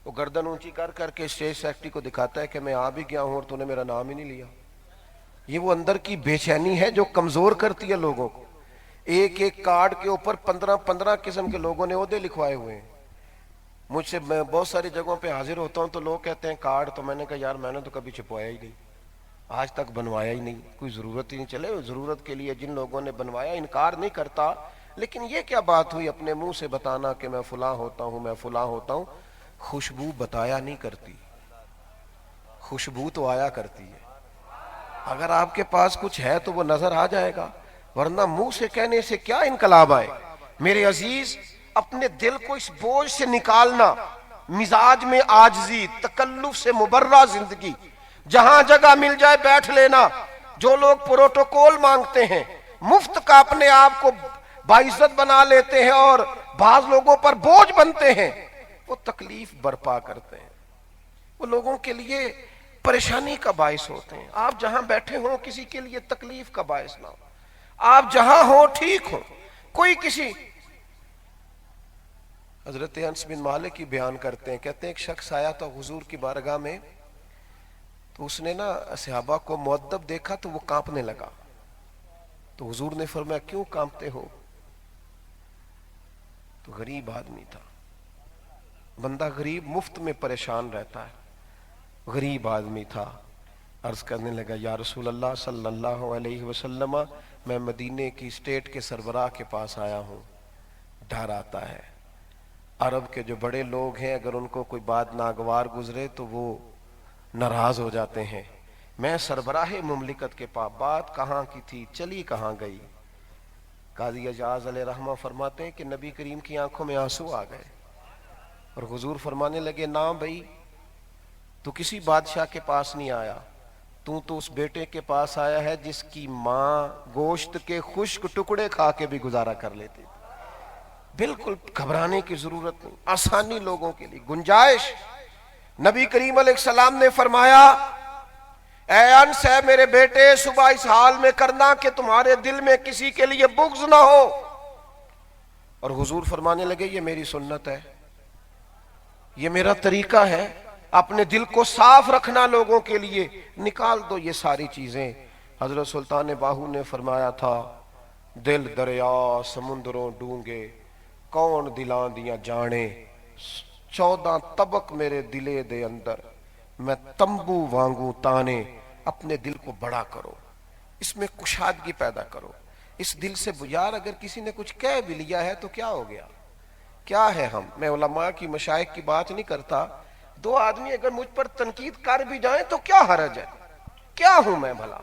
وہ گردن اونچی کر کر کے اسٹیج سیکرٹری کو دکھاتا ہے کہ میں آ بھی گیا ہوں اور تو نے میرا نام ہی نہیں لیا۔ یہ وہ اندر کی بے چینی ہے جو کمزور کرتی ہے لوگوں کو۔ ایک ایک کارڈ کے اوپر 15 قسم کے لوگوں نے عہدے لکھوائے ہوئے ہیں۔ مجھ سے میں بہت ساری جگہوں پہ حاضر ہوتا ہوں تو لوگ کہتے ہیں کارڈ، تو میں نے کہا یار میں نے تو کبھی چھپوایا ہی نہیں، آج تک بنوایا ہی نہیں، کوئی ضرورت ہی نہیں۔ چلے ضرورت کے لیے جن لوگوں نے بنوایا انکار نہیں کرتا، لیکن یہ کیا بات ہوئی اپنے منہ سے بتانا کہ میں فلاں ہوتا ہوں، میں فلاں ہوتا ہوں۔ خوشبو بتایا نہیں کرتی، خوشبو تو آیا کرتی ہے۔ اگر آپ کے پاس کچھ ہے تو وہ نظر آ جائے گا، ورنہ منہ سے کہنے سے کیا انقلاب آئے۔ میرے عزیز، اپنے دل کو اس بوجھ سے نکالنا، مزاج میں عاجزی، تکلف سے مبرہ زندگی، جہاں جگہ مل جائے بیٹھ لینا۔ جو لوگ پروٹوکول مانگتے ہیں، مفت کا اپنے آپ کو باعزت بنا لیتے ہیں اور بعض لوگوں پر بوجھ بنتے ہیں، وہ تکلیف برپا کرتے ہیں، وہ لوگوں کے لیے پریشانی کا باعث ہوتے ہیں۔ آپ جہاں بیٹھے ہوں کسی کے لیے تکلیف کا باعث نہ ہو، آپ جہاں ہوں ٹھیک ہو، کوئی کسی۔ حضرت انس بن مالک کی بیان کرتے ہیں، کہتے ہیں ایک شخص آیا تھا حضور کی بارگاہ میں، تو اس نے نا صحابہ کو مؤدب دیکھا تو وہ کانپنے لگا، تو حضور نے فرمایا کیوں کانپتے ہو؟ تو غریب آدمی تھا، بندہ غریب مفت میں پریشان رہتا ہے، غریب آدمی تھا۔ عرض کرنے لگا یا رسول اللہ صلی اللہ علیہ وسلم، میں مدینے کی اسٹیٹ کے سربراہ کے پاس آیا ہوں، ڈر آتا ہے، عرب کے جو بڑے لوگ ہیں اگر ان کو کوئی بات ناگوار گزرے تو وہ ناراض ہو جاتے ہیں۔ میں سربراہ مملکت کے پاس، بات کہاں کی تھی چلی کہاں گئی؟ قاضی اجاز علیہ رحمہ فرماتے ہیں کہ نبی کریم کی آنکھوں میں آنسو آ گئے اور حضور فرمانے لگے نا بھائی، تو کسی بادشاہ کے پاس نہیں آیا، تو اس بیٹے کے پاس آیا ہے جس کی ماں گوشت کے خشک ٹکڑے کھا کے بھی گزارا کر لیتی تھی۔ بالکل گھبرانے کی ضرورت نہیں، آسانی لوگوں کے لیے، گنجائش۔ نبی کریم علیہ السلام نے فرمایا اے انس ہے میرے بیٹے، صبح اس حال میں کرنا کہ تمہارے دل میں کسی کے لیے بغض نہ ہو. اور حضور فرمانے لگے یہ میری سنت ہے، یہ میرا طریقہ ہے، اپنے دل کو صاف رکھنا لوگوں کے لیے، نکال دو یہ ساری چیزیں. حضرت سلطان باہو نے فرمایا تھا دل دریا سمندروں ڈونگے، کون دلاں دیاں جانے، 14 طبق میرے دلے دے اندر، میں تمبو وانگوں تانے. اپنے دل کو بڑا کرو، اس میں کشادگی پیدا کرو. اس دل سے یار اگر کسی نے کچھ کہہ بھی لیا ہے تو کیا ہو گیا، کیا ہے ہم. میں علماء کی مشائخ کی بات نہیں کرتا، 2 آدمی اگر مجھ پر تنقید کر بھی جائیں تو کیا حرج ہے، کیا ہوں میں بھلا.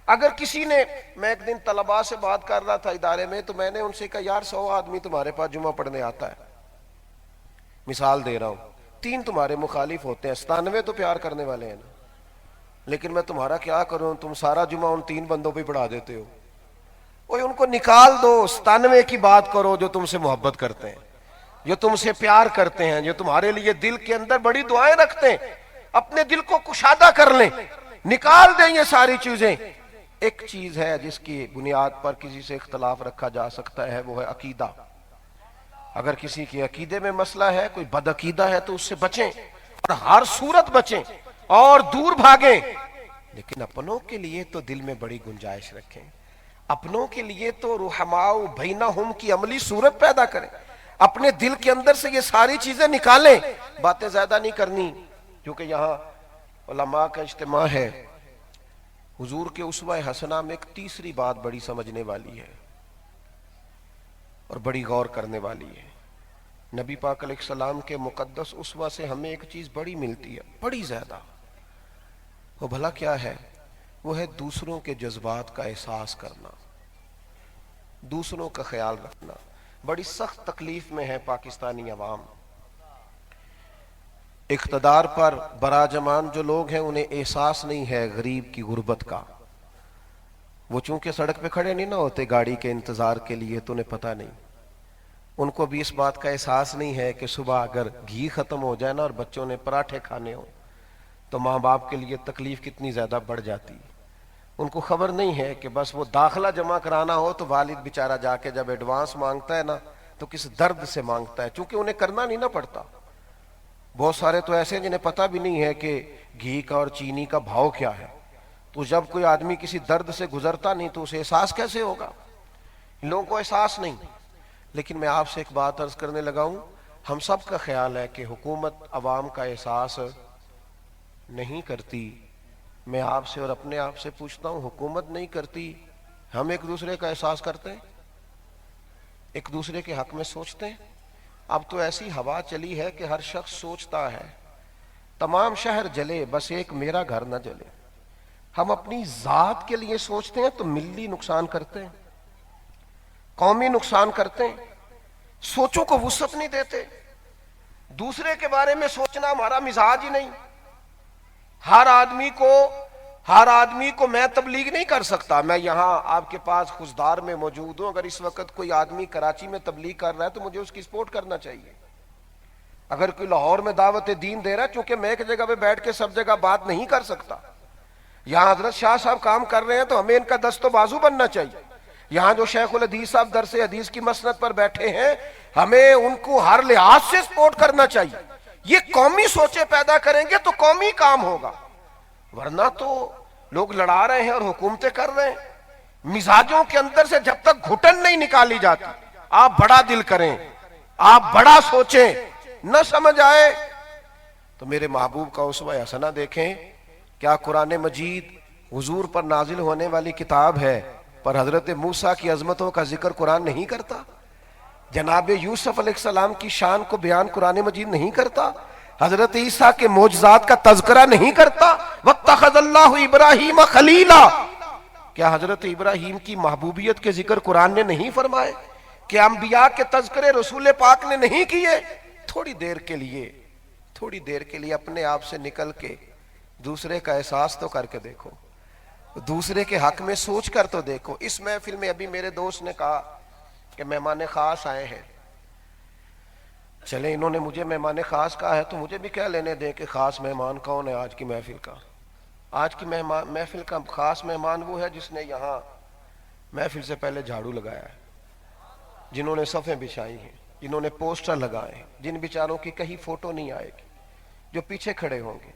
اگر کسی نے، میں ایک دن طلباء سے بات کر رہا تھا ادارے میں، تو میں نے ان سے کہا یار 100 آدمی تمہارے پاس جمعہ پڑھنے آتا ہے، مثال دے رہا ہوں، 3 تمہارے مخالف ہوتے ہیں، 97 تو پیار کرنے والے ہیں نا. لیکن میں تمہارا کیا کروں، تم سارا جمعہ ان 3 بندوں پہ پڑھا دیتے ہو. اوہ ان کو نکال دو، 97 کی بات کرو جو تم سے محبت کرتے ہیں، جو تم سے پیار کرتے ہیں، جو تمہارے لیے دل کے اندر بڑی دعائیں رکھتے ہیں. اپنے دل کو کشادہ کر لیں، نکال دیں یہ ساری چیزیں. ایک چیز ہے جس کی بنیاد پر کسی سے اختلاف رکھا جا سکتا ہے، وہ ہے عقیدہ. اگر کسی کے عقیدے میں مسئلہ ہے، کوئی بد عقیدہ ہے تو اس سے بچیں اور ہر صورت بچیں اور دور بھاگیں. لیکن اپنوں کے لیے تو دل میں بڑی گنجائش رکھیں، اپنوں کے لیے تو رحماء بینہم کی عملی صورت پیدا کریں. اپنے دل کے اندر سے یہ ساری چیزیں نکالیں. باتیں زیادہ نہیں کرنی کیونکہ یہاں علماء کا اجتماع ہے. حضور کے اسوہ حسنہ میں ایک تیسری بات بڑی سمجھنے والی ہے اور بڑی غور کرنے والی ہے. نبی پاک علیہ السلام کے مقدس اسوہ سے ہمیں ایک چیز بڑی ملتی ہے، بڑی زیادہ. وہ بھلا کیا ہے؟ وہ ہے دوسروں کے جذبات کا احساس کرنا، دوسروں کا خیال رکھنا. بڑی سخت تکلیف میں ہے پاکستانی عوام. اقتدار پر براجمان جو لوگ ہیں انہیں احساس نہیں ہے غریب کی غربت کا. وہ چونکہ سڑک پہ کھڑے نہیں نہ ہوتے گاڑی کے انتظار کے لیے تو انہیں پتہ نہیں. ان کو بھی اس بات کا احساس نہیں ہے کہ صبح اگر گھی ختم ہو جائے نا اور بچوں نے پراٹھے کھانے ہوں تو ماں باپ کے لیے تکلیف کتنی زیادہ بڑھ جاتی. ان کو خبر نہیں ہے کہ بس وہ داخلہ جمع کرانا ہو تو والد بیچارہ جا کے جب ایڈوانس مانگتا ہے نا تو کس درد سے مانگتا ہے، چونکہ انہیں کرنا نہیں نہ پڑتا. بہت سارے تو ایسے ہیں جنہیں پتہ بھی نہیں ہے کہ گھی کا اور چینی کا بھاؤ کیا ہے. تو جب کوئی آدمی کسی درد سے گزرتا نہیں تو اسے احساس کیسے ہوگا؟ ان لوگوں کو احساس نہیں. لیکن میں آپ سے ایک بات عرض کرنے لگا ہوں، ہم سب کا خیال ہے کہ حکومت عوام کا احساس نہیں کرتی. میں آپ سے اور اپنے آپ سے پوچھتا ہوں، حکومت نہیں کرتی، ہم ایک دوسرے کا احساس کرتے ہیں، ایک دوسرے کے حق میں سوچتے ہیں؟ اب تو ایسی ہوا چلی ہے کہ ہر شخص سوچتا ہے تمام شہر جلے بس ایک میرا گھر نہ جلے. ہم اپنی ذات کے لیے سوچتے ہیں تو ملی نقصان کرتے ہیں، قومی نقصان کرتے ہیں، سوچوں کو وسعت نہیں دیتے. دوسرے کے بارے میں سوچنا ہمارا مزاج ہی نہیں. ہر آدمی کو میں تبلیغ نہیں کر سکتا. میں یہاں آپ کے پاس خزدار میں موجود ہوں، اگر اس وقت کوئی آدمی کراچی میں تبلیغ کر رہا ہے تو مجھے اس کی سپورٹ کرنا چاہیے. اگر کوئی لاہور میں دعوت دین دے رہا ہے، چونکہ میں ایک جگہ پہ بیٹھ کے سب جگہ بات نہیں کر سکتا. یہاں حضرت شاہ صاحب کام کر رہے ہیں تو ہمیں ان کا دست و بازو بننا چاہیے. یہاں جو شیخ الحدیث صاحب درس حدیث کی مسند پر بیٹھے ہیں، ہمیں ان کو ہر لحاظ سے سپورٹ کرنا چاہیے. یہ قومی سوچیں پیدا کریں گے تو قومی کام ہوگا، ورنہ تو لوگ لڑا رہے ہیں اور حکومتیں کر رہے ہیں. مزاجوں کے اندر سے جب تک گھٹن نہیں نکالی جاتی، آپ بڑا دل کریں، آپ بڑا سوچیں، نہ سمجھ آئے تو میرے محبوب کا اسوہ حسنہ دیکھیں. کیا قرآن مجید حضور پر نازل ہونے والی کتاب ہے پر حضرت موسیٰ کی عظمتوں کا ذکر قرآن نہیں کرتا؟ جناب یوسف علیہ السلام کی شان کو بیان قرآن مجید نہیں کرتا؟ حضرت عیسیٰ کے معجزات کا تذکرہ نہیں کرتا؟ وَاتَّخَذَ اللَّهُ إِبْرَاهِيمَ خَلِيلًا، کیا حضرت ابراہیم کی محبوبیت کے ذکر قرآن نے نہیں فرمائے؟ کیا انبیاء کے تذکرے رسول پاک نے نہیں کیے؟ تھوڑی دیر کے لیے اپنے آپ سے نکل کے دوسرے کا احساس تو کر کے دیکھو، دوسرے کے حق میں سوچ کر تو دیکھو. اس محفل میں ابھی میرے دوست نے کہا کہ مہمان خاص آئے ہیں. چلے انہوں نے مجھے مہمان خاص کہا ہے تو مجھے بھی کیا لینے دیں کہ خاص مہمان کون ہے آج کی محفل کا. آج کی محفل کا خاص مہمان وہ ہے جس نے یہاں محفل سے پہلے جھاڑو لگایا ہے، جنہوں نے صفیں بچھائی ہیں، جنہوں نے پوسٹر لگائے ہیں، جن بیچاروں کی کہیں فوٹو نہیں آئے گی، جو پیچھے کھڑے ہوں گے،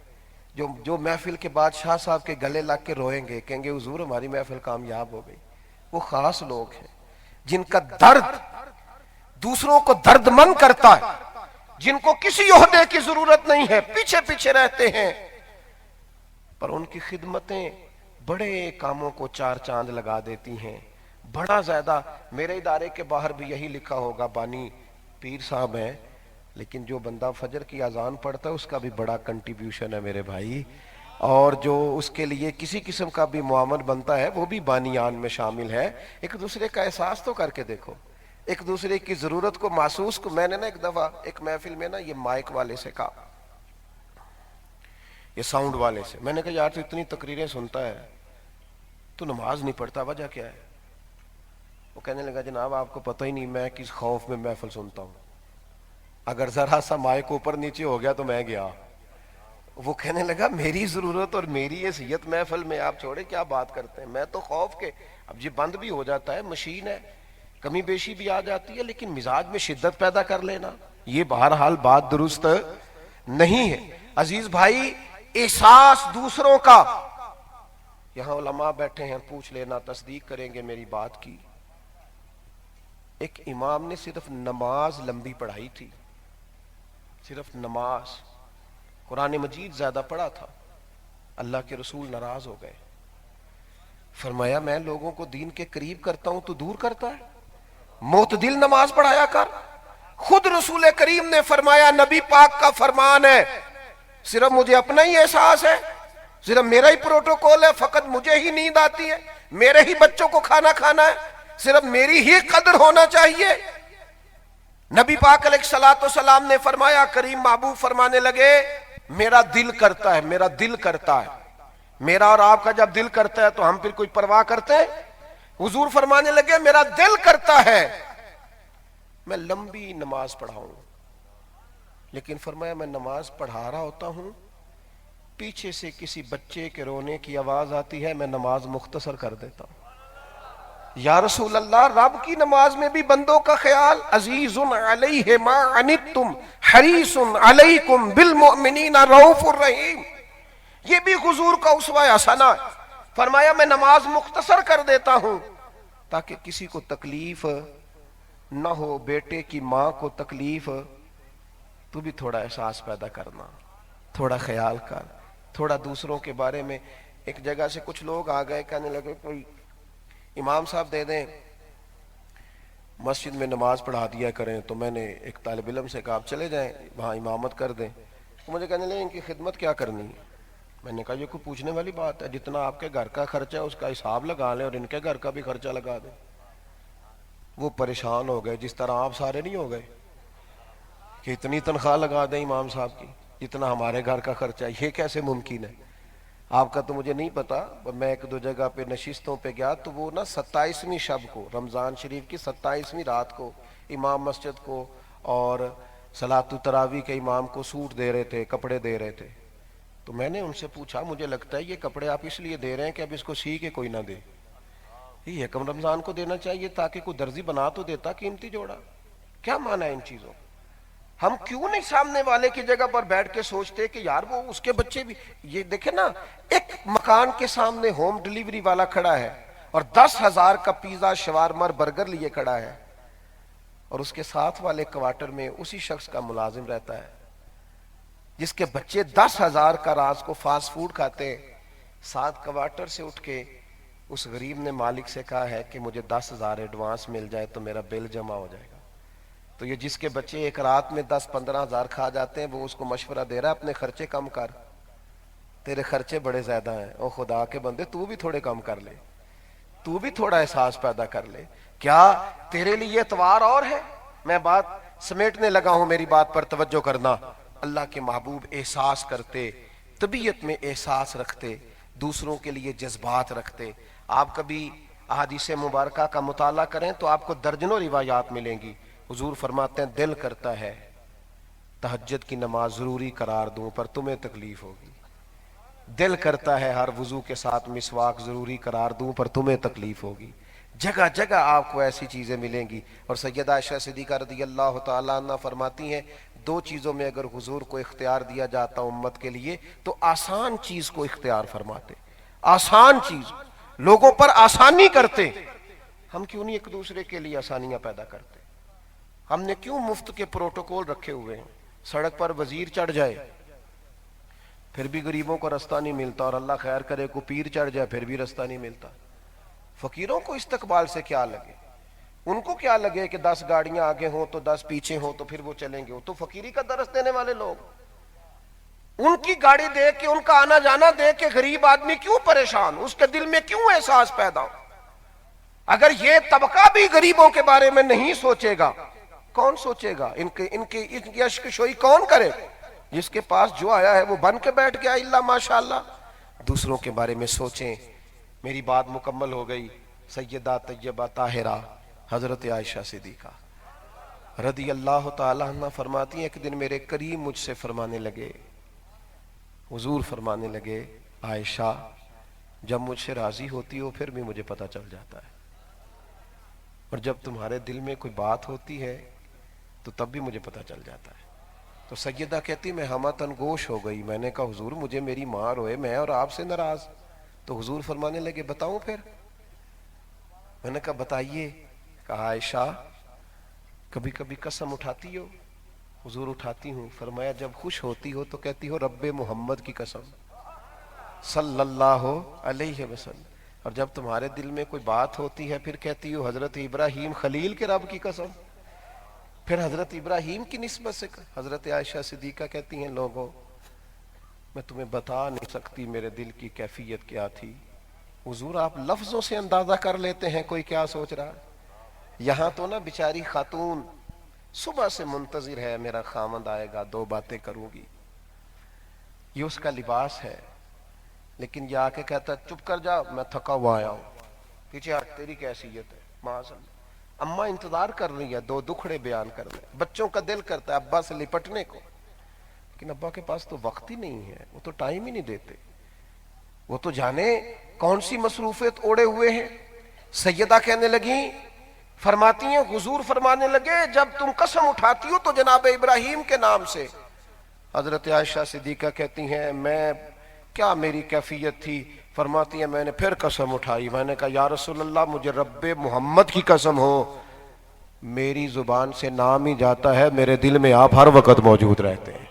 جو محفل کے بعد شاہ صاحب کے گلے لگ کے روئیں گے، کہیں گے حضور ہماری محفل کامیاب ہو گئی۔ وہ خاص لوگ ہیں جن کا درد دوسروں کو درد مند کرتا ہے، جن کو کسی عہدے کی ضرورت نہیں ہے، پیچھے پیچھے رہتے ہیں، پر ان کی خدمتیں بڑے کاموں کو چار چاند لگا دیتی ہیں۔ بڑا زیادہ میرے ادارے کے باہر بھی یہی لکھا ہوگا، بانی پیر صاحب ہیں، لیکن جو بندہ فجر کی اذان پڑھتا ہے اس کا بھی بڑا کنٹریبیوشن ہے میرے بھائی، اور جو اس کے لیے کسی قسم کا بھی معامل بنتا ہے وہ بھی بانیان میں شامل ہے۔ ایک دوسرے کا احساس تو کر کے دیکھو، ایک دوسرے کی ضرورت کو محسوس کو۔ میں نے نا ایک دفعہ ایک محفل میں نا یہ مائک والے سے کہا، یہ ساؤنڈ والے سے، میں نے کہا یار تو اتنی تقریریں سنتا ہے تو نماز نہیں پڑھتا، وجہ کیا ہے؟ وہ کہنے لگا جناب آپ کو پتہ ہی نہیں میں کس خوف میں محفل سنتا ہوں، اگر ذرا سا مائک اوپر نیچے ہو گیا تو میں گیا۔ وہ کہنے لگا میری ضرورت اور میری حیثیت محفل میں آپ چھوڑے کیا بات کرتے ہیں، میں تو خوف کے، اب یہ بند بھی ہو جاتا ہے، مشین ہے، کمی بیشی بھی آ جاتی ہے، لیکن مزاج میں شدت پیدا کر لینا یہ بہرحال بات درست نہیں ہے۔ عزیز بھائی، احساس دوسروں کا، یہاں علماء بیٹھے ہیں، پوچھ لینا، تصدیق کریں گے میری بات کی۔ ایک امام نے صرف نماز لمبی پڑھائی تھی، صرف نماز، قرآن مجید زیادہ پڑھا تھا، اللہ کے رسول ناراض ہو گئے، فرمایا میں لوگوں کو دین کے قریب کرتا ہوں تو دور کرتا ہے، معتدل نماز پڑھایا کر۔ خود رسول کریم نے فرمایا، نبی پاک کا فرمان ہے، صرف مجھے اپنا ہی احساس ہے، صرف میرا ہی پروٹوکول ہے، فقط مجھے ہی نیند آتی ہے، میرے ہی بچوں کو کھانا کھانا ہے، صرف میری ہی قدر ہونا چاہیے۔ نبی پاک علیہ الصلوۃ والسلام نے فرمایا، کریم محبوب فرمانے لگے، میرا دل کرتا ہے، میرا دل کرتا ہے، میرا اور آپ کا جب دل کرتا ہے تو ہم پھر کوئی پرواہ کرتے ہیں؟ حضور فرمانے لگے میرا دل کرتا ہے میں لمبی نماز پڑھاؤں، لیکن فرمایا میں نماز پڑھا رہا ہوتا ہوں، پیچھے سے کسی بچے کے رونے کی آواز آتی ہے، میں نماز مختصر کر دیتا ہوں۔ یا رسول اللہ، رب کی نماز میں بھی بندوں کا خیال، عزیز علیہ ما عنتم حریص علیکم بالمؤمنین رؤوف الرحیم، یہ بھی حضور کا اسوہ حسنہ ہے۔ فرمایا میں نماز مختصر کر دیتا ہوں تاکہ کسی کو تکلیف نہ ہو، بیٹے کی ماں کو تکلیف، تو بھی تھوڑا احساس پیدا کرنا، تھوڑا خیال کر، تھوڑا دوسروں کے بارے میں۔ ایک جگہ سے کچھ لوگ آ گئے، کہنے لگے کوئی امام صاحب دے دیں، مسجد میں نماز پڑھا دیا کریں، تو میں نے ایک طالب علم سے کہا آپ چلے جائیں وہاں امامت کر دیں۔ مجھے کہنے لگے ان کی خدمت کیا کرنی ہے؟ میں نے کہا یہ کوئی پوچھنے والی بات ہے، جتنا آپ کے گھر کا خرچہ ہے اس کا حساب لگا لیں اور ان کے گھر کا بھی خرچہ لگا دیں۔ وہ پریشان ہو گئے، جس طرح آپ سارے نہیں ہو گئے کہ اتنی تنخواہ لگا دیں امام صاحب کی جتنا ہمارے گھر کا خرچہ ہے، یہ کیسے ممکن ہے؟ آپ کا تو مجھے نہیں پتا، میں ایک دو جگہ پہ نشستوں پہ گیا تو وہ نا 27ویں شب کو، رمضان شریف کی 27ویں رات کو، امام مسجد کو اور صلاۃ التراویح کے امام کو سوٹ دے رہے تھے، کپڑے دے رہے تھے۔ تو میں نے ان سے پوچھا، مجھے لگتا ہے یہ کپڑے آپ اس لیے دے رہے ہیں کہ اب اس کو سی کے کوئی نہ دے، یہ حکم رمضان کو دینا چاہیے تاکہ کوئی درزی بنا تو دیتا قیمتی جوڑا۔ کیا معنی ہے ان چیزوں؟ ہم کیوں نہیں سامنے والے کی جگہ پر بیٹھ کے سوچتے کہ یار وہ اس کے بچے بھی، یہ دیکھیں نا، ایک مکان کے سامنے ہوم ڈیلیوری والا کھڑا ہے اور 10,000 کا پیزا شوارما برگر لیے کھڑا ہے، اور اس کے ساتھ والے کوارٹر میں اسی شخص کا ملازم رہتا ہے جس کے بچے 10,000 کا راز کو فاسٹ فوڈ کھاتے ہیں۔ 7 کوارٹر سے اٹھ کے اس غریب نے مالک سے کہا ہے کہ مجھے 10,000 ایڈوانس مل جائے تو میرا بل جمع ہو جائے گا۔ تو یہ جس کے بچے ایک رات میں 10-15,000 کھا جاتے ہیں، وہ اس کو مشورہ دے رہا ہے اپنے خرچے کم کر، تیرے خرچے بڑے زیادہ ہیں، او خدا کے بندے تو بھی تھوڑے کم کر لے، تو بھی تھوڑا احساس پیدا کر لے۔ کیا تیرے لیے اتوار اور ہے؟ میں بات سمیٹنے لگا ہوں، میری بات پر توجہ کرنا۔ اللہ کے محبوب احساس کرتے، طبیعت میں احساس رکھتے، دوسروں کے لیے جذبات رکھتے۔ آپ کبھی احادیث مبارکہ کا مطالعہ کریں تو آپ کو درجنوں روایات ملیں گی۔ حضور فرماتے ہیں دل کرتا ہے تہجد کی نماز ضروری قرار دوں پر تمہیں تکلیف ہوگی، دل کرتا ہے ہر وضو کے ساتھ مسواک ضروری قرار دوں پر تمہیں تکلیف ہوگی. جگہ جگہ آپ کو ایسی چیزیں ملیں گی. اور سیدہ عائشہ صدیقہ رضی اللہ تعالیٰ عنہ فرماتی ہیں دو چیزوں میں اگر حضور کو اختیار دیا جاتا امت کے لیے تو آسان چیز کو اختیار فرماتے. آسان چیز, لوگوں پر آسانی کرتے. ہم کیوں نہیں ایک دوسرے کے لیے آسانیاں پیدا کرتے؟ ہم نے کیوں مفت کے پروٹوکول رکھے ہوئے ہیں؟ سڑک پر وزیر چڑھ جائے پھر بھی غریبوں کو رستہ نہیں ملتا, اور اللہ خیر کرے کو پیر چڑھ جائے پھر بھی رستہ نہیں ملتا. فقیروں کو استقبال سے کیا لگے؟ ان کو کیا لگے کہ 10 گاڑیاں آگے ہوں تو 10 پیچھے ہوں تو پھر وہ چلیں گے؟ وہ تو فقیری کا درس دینے والے لوگ. ان کی گاڑی دیکھ کے, ان کا آنا جانا دیکھ کے غریب آدمی کیوں پریشان؟ اس کے دل میں کیوں احساس پیدا ہو؟ اگر یہ طبقہ بھی غریبوں کے بارے میں نہیں سوچے گا, کون سوچے گا؟ ان کی اشک شوئی کون کرے؟ جس کے پاس جو آیا ہے وہ بن کے بیٹھ گیا الا ماشاءاللہ. دوسروں کے بارے میں سوچیں. میری بات مکمل ہو گئی. سیدہ طیبہ طاہرہ حضرت عائشہ صدیقہ رضی اللہ تعالیٰ عنہ فرماتی ہیں ایک دن میرے کریم مجھ سے فرمانے لگے, حضور فرمانے لگے, عائشہ جب مجھ سے راضی ہوتی ہو پھر بھی مجھے پتہ چل جاتا ہے, اور جب تمہارے دل میں کوئی بات ہوتی ہے تو تب بھی مجھے پتہ چل جاتا ہے. تو سیدہ کہتی میں ہمہ تنگوش ہو گئی. میں نے کہا حضور مجھے میری ماں روئے, میں اور آپ سے ناراض. تو حضور فرمانے لگے بتاؤں پھر؟ میں نے کہا بتائیے. کہا عائشہ کبھی کبھی قسم اٹھاتی ہو؟ حضور اٹھاتی ہوں. فرمایا جب خوش ہوتی ہو تو کہتی ہو رب محمد کی قسم صلی اللہ علیہ وسلم, اور جب تمہارے دل میں کوئی بات ہوتی ہے پھر کہتی ہو حضرت ابراہیم خلیل کے رب کی قسم. پھر حضرت ابراہیم کی نسبت سے حضرت عائشہ صدیقہ کہتی ہیں لوگوں میں تمہیں بتا نہیں سکتی میرے دل کی کیفیت کیا تھی. حضور آپ لفظوں سے اندازہ کر لیتے ہیں کوئی کیا سوچ رہا ہے. یہاں تو نا بیچاری خاتون صبح سے منتظر ہے میرا خامند آئے گا 2 باتیں کروں گی, یہ اس کا لباس ہے. لیکن یہ آ کے کہتا ہے چپ کر جا میں تھکا ہوا آیا ہوں, پیچھے ہٹ تیری کی حیثیت ہے. معاذ اللہ. اماں انتظار کر رہی ہے 2 دکھڑے بیان کر رہے ہیں. بچوں کا دل کرتا ہے ابا سے لپٹنے کو, لیکن ابا کے پاس تو وقت ہی نہیں ہے, وہ تو ٹائم ہی نہیں دیتے. وہ تو جانے کون سی مصروفیت اوڑے ہوئے ہیں. سیدہ کہنے لگی, فرماتی ہیں حضور فرمانے لگے جب تم قسم اٹھاتی ہو تو جناب ابراہیم کے نام سے. حضرت عائشہ صدیقہ کہتی ہیں میں کیا میری کیفیت تھی؟ فرماتی ہیں میں نے پھر قسم اٹھائی. میں نے کہا یا رسول اللہ مجھے رب محمد کی قسم ہو, میری زبان سے نام ہی جاتا ہے میرے دل میں آپ ہر وقت موجود رہتے ہیں,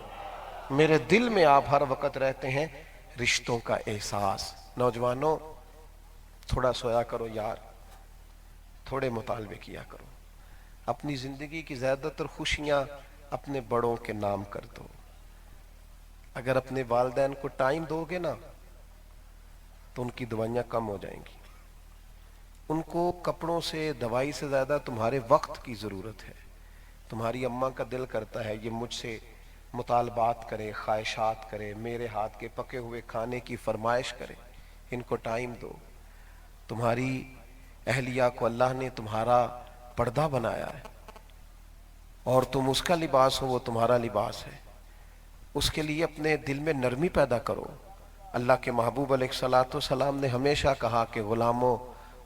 میرے دل میں آپ ہر وقت رہتے ہیں. رشتوں کا احساس. نوجوانوں تھوڑا سویا کرو یار, تھوڑے مطالبے کیا کرو. اپنی زندگی کی زیادہ تر خوشیاں اپنے بڑوں کے نام کر دو. اگر اپنے والدین کو ٹائم دو گے نا تو ان کی دوائیاں کم ہو جائیں گی. ان کو کپڑوں سے دوائی سے زیادہ تمہارے وقت کی ضرورت ہے. تمہاری اماں کا دل کرتا ہے یہ مجھ سے مطالبات کرے, خواہشات کرے, میرے ہاتھ کے پکے ہوئے کھانے کی فرمائش کرے. ان کو ٹائم دو. تمہاری اہلیہ کو اللہ نے تمہارا پردہ بنایا ہے اور تم اس کا لباس ہو, وہ تمہارا لباس ہے. اس کے لیے اپنے دل میں نرمی پیدا کرو. اللہ کے محبوب علیہ الصلوۃ والسلام نے ہمیشہ کہا کہ غلاموں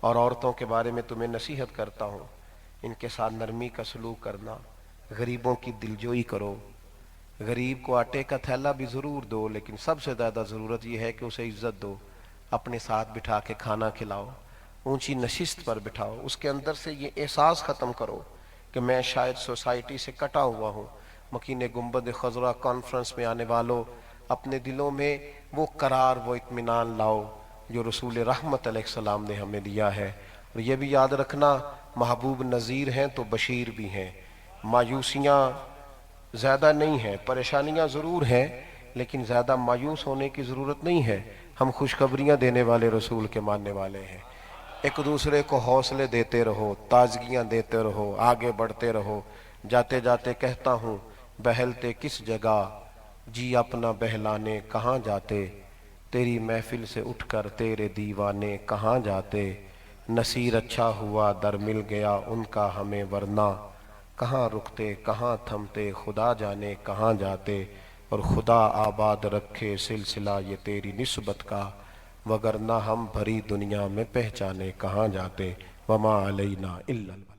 اور عورتوں کے بارے میں تمہیں نصیحت کرتا ہوں, ان کے ساتھ نرمی کا سلوک کرنا, غریبوں کی دلجوئی کرو. غریب کو آٹے کا تھیلا بھی ضرور دو, لیکن سب سے زیادہ ضرورت یہ ہے کہ اسے عزت دو. اپنے ساتھ بٹھا کے کھانا کھلاؤ, اونچی نشست پر بٹھاؤ. اس کے اندر سے یہ احساس ختم کرو کہ میں شاید سوسائٹی سے کٹا ہوا ہوں. مکین گنبد خضرا کانفرنس میں آنے والوں اپنے دلوں میں وہ قرار, وہ اطمینان لاؤ جو رسول رحمت علیہ السلام نے ہمیں دیا ہے. اور یہ بھی یاد رکھنا محبوب نذیر ہیں تو بشیر بھی ہیں. مایوسیاں زیادہ نہیں ہیں, پریشانیاں ضرور ہیں, لیکن زیادہ مایوس ہونے کی ضرورت نہیں ہے. ہم خوشخبریاں دینے والے رسول کے ماننے والے ہیں. ایک دوسرے کو حوصلے دیتے رہو, تازگیاں دیتے رہو, آگے بڑھتے رہو. جاتے جاتے کہتا ہوں بہلتے کس جگہ, جی اپنا بہلانے کہاں جاتے, تیری محفل سے اٹھ کر تیرے دیوانے کہاں جاتے. نصیر اچھا ہوا در مل گیا ان کا ہمیں, ورنہ کہاں رکتے کہاں تھمتے خدا جانے کہاں جاتے. اور خدا آباد رکھے سلسلہ یہ تیری نسبت کا، وگرنہ ہم بھری دنیا میں پہچانے کہاں جاتے، وما علینا الا البلاغ۔